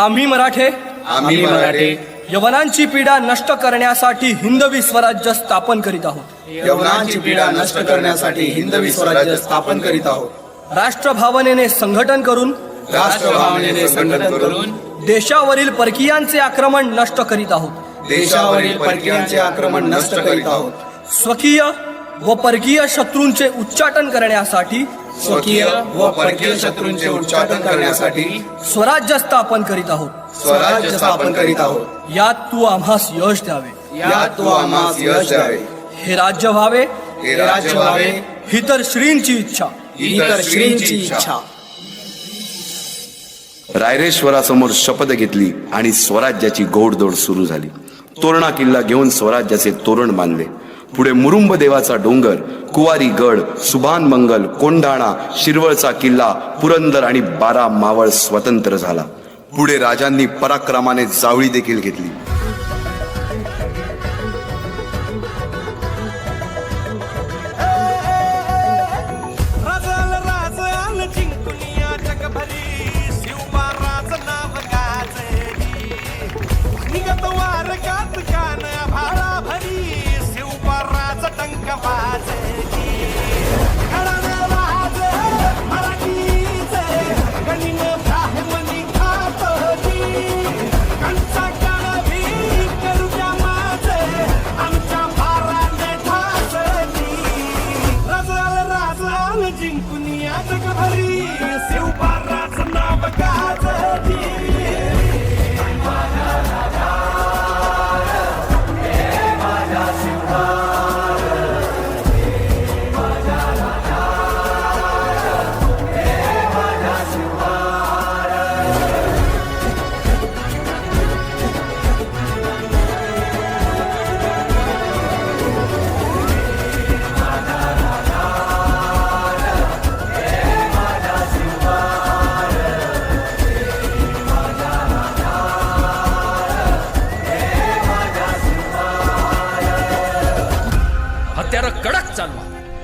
आम्ही मराठे यवनांची पीडा नष्ट करण्यासाठी हिंदवी स्वराज्य स्थापन करीत आहोत। यवनांची पीडा नष्ट करण्यासाठी हिंदवी स्वराज्य स्थापन करीत आहोत। राष्ट्रभावनेने संघटन करून देशावरील परकीयांचे आक्रमण नष्ट करीत आहोत। देशावरील परकीयांचे आक्रमण नष्ट करीत आहोत। स्वकीय व परकीय शत्रूंचे उच्चाटन करण्यासाठी उच्चाटन करण्यासाठी स्वराज्य स्थापन करीत आहोत। स्वराज्य स्थापन करीत आहोत। यात तू आम्हास यश द्यावे। हे राज्य व्हावे ही तर श्रींची इच्छा। रायरेश्वरासमोर शपथ घेतली आणि स्वराज्याची गोडदोड सुरू झाली। तोरणा किल्ला घेऊन स्वराज्याचे तोरण बांधले। पुढे मुरुंब देवाचा डोंगर, कुवारी गड, सुभान मंगल, कोंढाणा, शिरवळचा किल्ला, पुरंदर आणि 12 मावळ स्वतंत्र झाला। पुढे राजांनी पराक्रमाने जावळी देखील घेतली।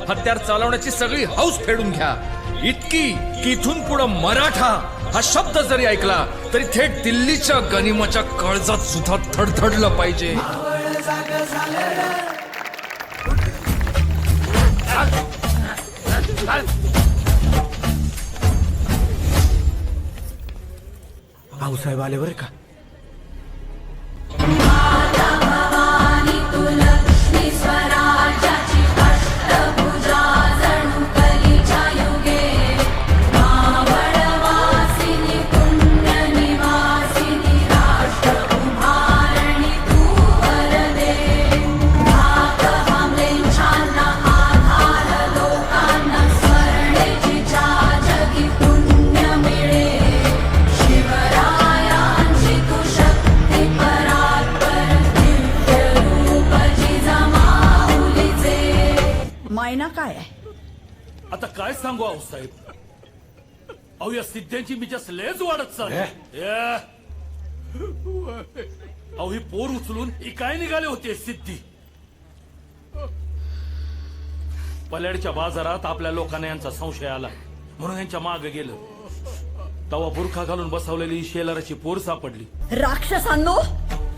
हत्यार चालवण्याची सगळी हौस फेडून घ्या, इतकी की इथून पुढे मराठा हा शब्द जरी ऐकला तरी थेट दिल्लीच्या गनिमाच्या काळजात सुद्धा थडथडलं पाहिजे। भाऊसाहेब आले बरं का? काय आहे आता काय सांगू आऊसाहेब, अहो या सिद्ध्यांची मिजाज लयच वाढत चालली। अहो ही पोर उचलून काय निघाले होते सिद्धी। पल्याडच्या बाजारात आपल्या लोकांना यांचा संशय आला म्हणून यांच्या मागे गेलं। तवा बुरखा घालून बसवलेली शेलाराची पोर सापडली। राक्षसांनो,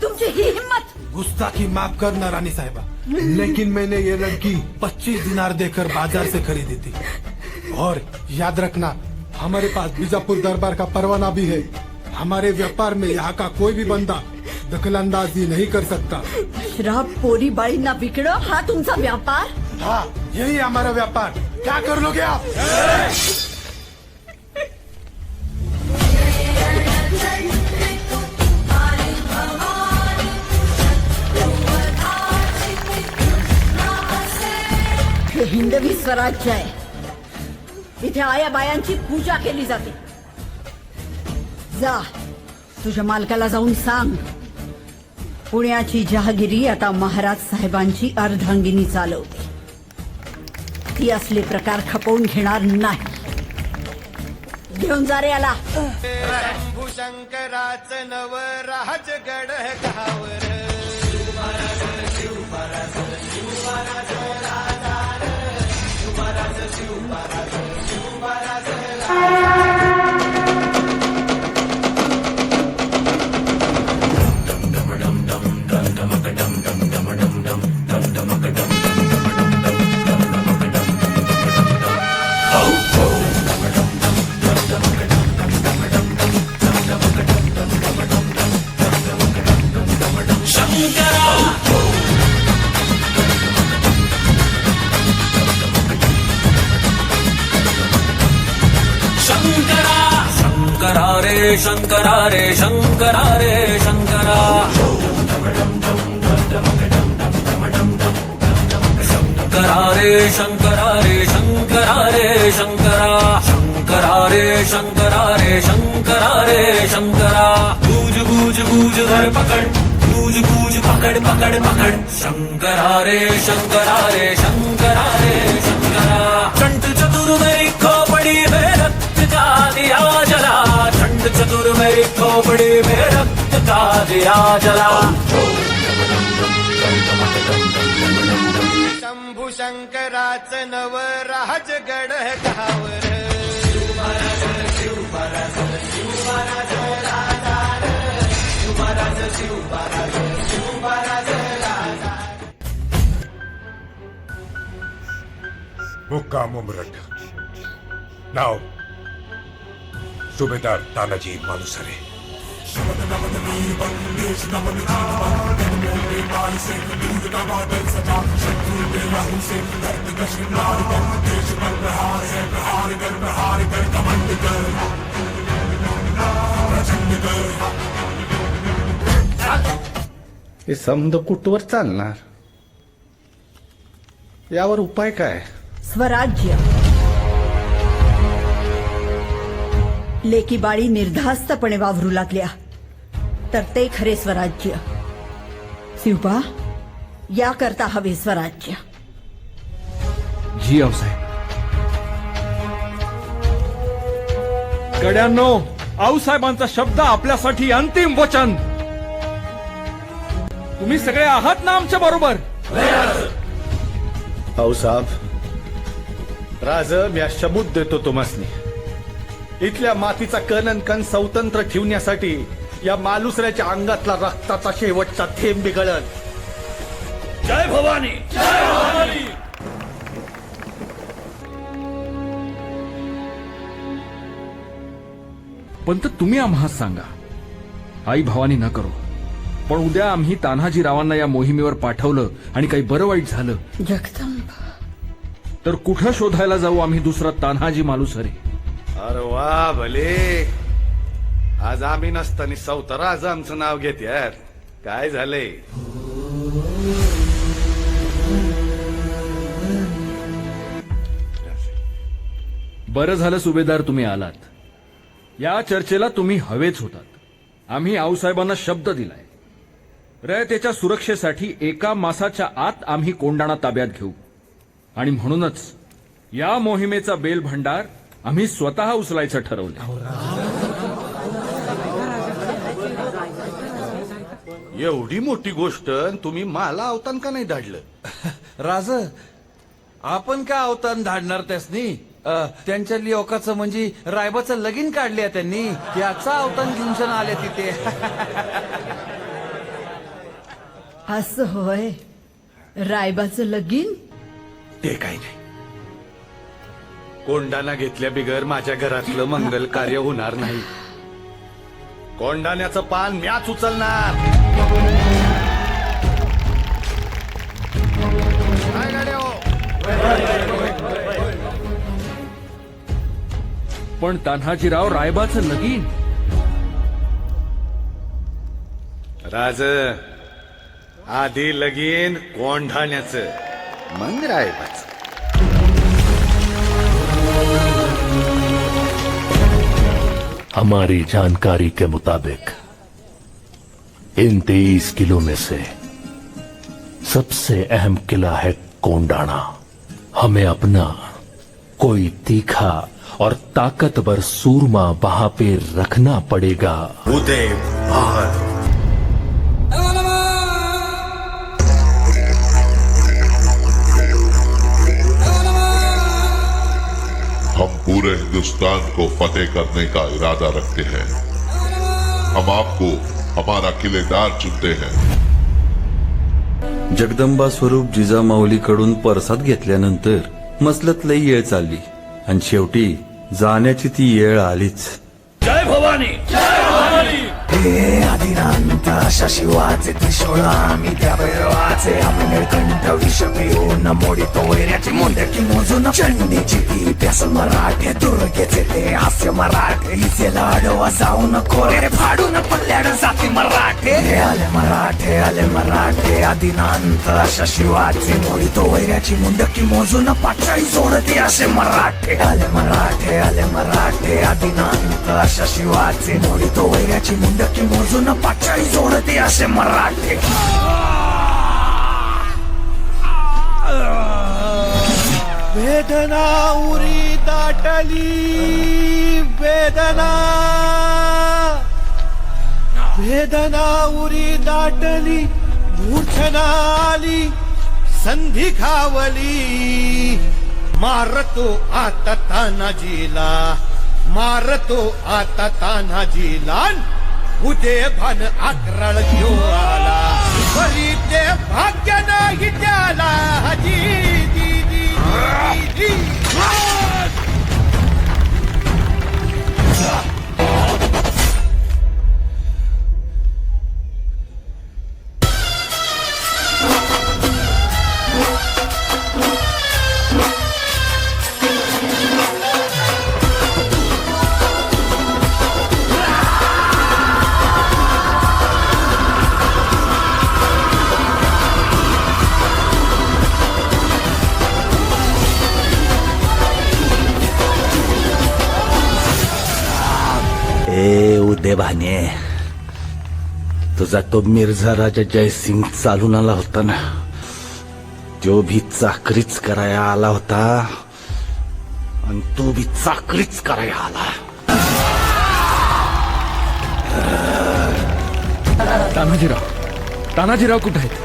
तुमची ही हिम्मत! गुस्ताखी माफ करना रानी साहिबा, लेकिन मैंने ये लड़की 25 दिनार देकर बाजार से खरीदी थी। और याद रखना, हमारे पास बीजापुर दरबार का परवाना भी है। हमारे व्यापार में यहाँ का कोई भी बंदा दखलंदाजी नहीं कर सकता। शराब पोरी बाळींना विकणं हा तुमचा व्यापार? हाँ, यही हमारा व्यापार। क्या कर लोगे आप? हे हिंदवी स्वराज्य आहे, इथे आया बायांची पूजा केली जाते। जा, तुझ्या मालकाला जाऊन सांग, पुण्याची जहागिरी आता महाराज साहेबांची अर्धांगिनी चालवते। ती असले प्रकार खपवून घेणार नाही। घेऊन जा रे याला। शंकराच नव राजगड गावर शंकरा रे शंकरा रे शंकरा रे शंकरा शंकरा रे शंकरा रे शंकरा रे शंकरा शंकरा रे शंकरा रे शंकरा रे शंकरा गूंज गूंज गूंज धर पकड़ गूंज गूंज पकड़ पकड़ पकड़ शंकरा रे शंकरा रे शंकरा रे शंकरा चंड चतुर मेरी खोपड़ी में रक्त का दिया जला चंड चतुर मेरी खोपड़ी में रक्त का दिया जला शंभू शंकराचं नव राजगड गावर मुक्काम उमरठ नाव सुभेदार तानाजी मालुसरे. हे समद कुठवर चालणार, यावर उपाय काय? स्वराज्य. लेकी बाळी निर्धास्तपणे वावरू लागल्या तर ते खरे स्वराज्य. शिवबा, याकरता हवे स्वराज्य. जी आऊसाहेब. गड्यांनो, आऊसाहेबांचा शब्द आपल्यासाठी अंतिम वचन. तुम्ही सगळे आहात ना आमच्या बरोबर? साहेब, राज मी शबूत देतो तुम्हासनी. इथल्या मातीचा कण अन कण स्वतंत्र ठेवण्यासाठी या मालुसऱ्याच्या अंगातला रक्ताचा शेवटचा थेंब बिघडल. जय भवानी, जय भवानी. पण तर तुम्ही आम्हाला सांगा, आई भवानी न करो, पण उद्या आम्ही तान्हाजीरावांना या मोहिमेवर पाठवलं आणि काही बरं वाईट झालं जगदंब, तर कुठं शोधायला जाऊ आम्ही दुसरा तान्हाजी मालुसरे? अरे वा भले, आज आम्ही नसताना सवतर आज आमचं नाव घेत यार. काय झालंय? बरं झालं सुभेदार तुम्ही आलात. या चर्चेला तुम्ही हवेच होतात. आम्ही आऊसाहेबांना शब्द दिलाय, रयतेच्या सुरक्षेसाठी 1 मासाच्या आत आम्ही कोंडाणा ताब्यात घेऊ. आणि म्हणूनच या मोहिमेचा बेल भंडार आम्ही स्वतः उचलायचं ठरवलं. एवढी मोठी गोष्ट तुम्ही मला अवतान का नाही धाडलं? राज, आपण का अवतान धाडणार त्यासनी? त्यांच्या लिओकाचं म्हणजे रायबाचं लगीन काढले त्यांनी, याचा अवतान घेऊन आले तिथे. असं होय? रायबाचं लगीन? ते काही नाही. कोंडाणा घेतल्या बिगर माझ्या घरातलं मंगल कार्य होणार नाही. कोंडाण्याचं पान म्याच उचलणार. पण तान्हाजीराव, रायबाचं लगीन? राज, आधी लगीन कोंढाण्याचं, मग रायबाचं. हमारी जानकारी के मुताबिक इन 23 किलों में से सबसे अहम किला है कोंडाणा. हमें अपना कोई तीखा और ताकतवर सूरमा वहां पे रखना पड़ेगा. उदय भार. हम पूरे हिंदुस्तान को फतेह करने का इरादा रखते हैं. हम आपको हमारा किलेदार चुनते हैं. जगदंबा स्वरूप जिजामाऊलीकडून परसाद घेतल्यानंतर मसलत लई येळ चालली आणि शेवटी जाण्याची ती येळ आलीच. जय भवानी, जय भवानी. अधिनांत अशा शिवाचे त्रिशूळ आम्ही त्या भैरवाचे आम्ही निळकंठ विष पिऊन मोडितो वैऱ्याची मुंडकी मोजून चंडीची ती प्यास मराठे दुर्गेचे ते हास्य मराठे इसेला अडवा जाऊन खोरे फाडून पल्ल्याड जाती मराठे आले मराठे अधिनांत अशा शिवाचे मोडितो वैऱ्याची मुंडकी मोजून पाचाई सोडते असे मराठे आले मराठे अधिनांत अशा शिवाचे मोडितो वैऱ्याची मुंडकी मोजून पाचाई सोडते असे मराठे वेदना उरी दाटली वेदना उरी दाटली मूर्छना आली संधी खावली मारतो आता तानाजीला उदे भान आकराळ घेऊ आला बरी ते भाग्य नाही त्याला उदे भाने तुझा तो मिर्झा राजा जयसिंग चालून आला होता ना तो भी चाकरीच कराया आला होता आणि तू भी चाकरीच कराया आला तानाजीराव कुठे आहेत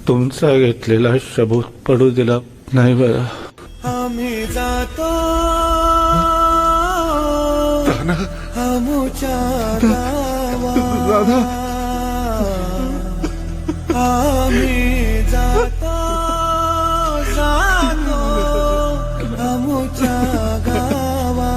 तुमचा घेतलेला शब्द पडू दिला नाही बरं आम्ही जातो आमुच्या गावा आम्ही जातो आमुच्या गावा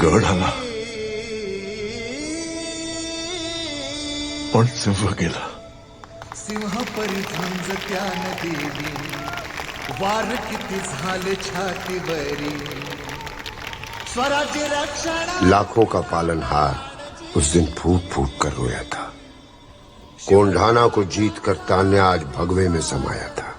गड आला पण सिंह गेला सिंह परिझुंज त्यान देवी वार किती झाले छातीवरी स्वराज्य रक्षण लाखों का पालनहार उस दिन फूट फूट कर रोया था। कोंढाना को जीत कर तान्या आज भगवे में समाया था।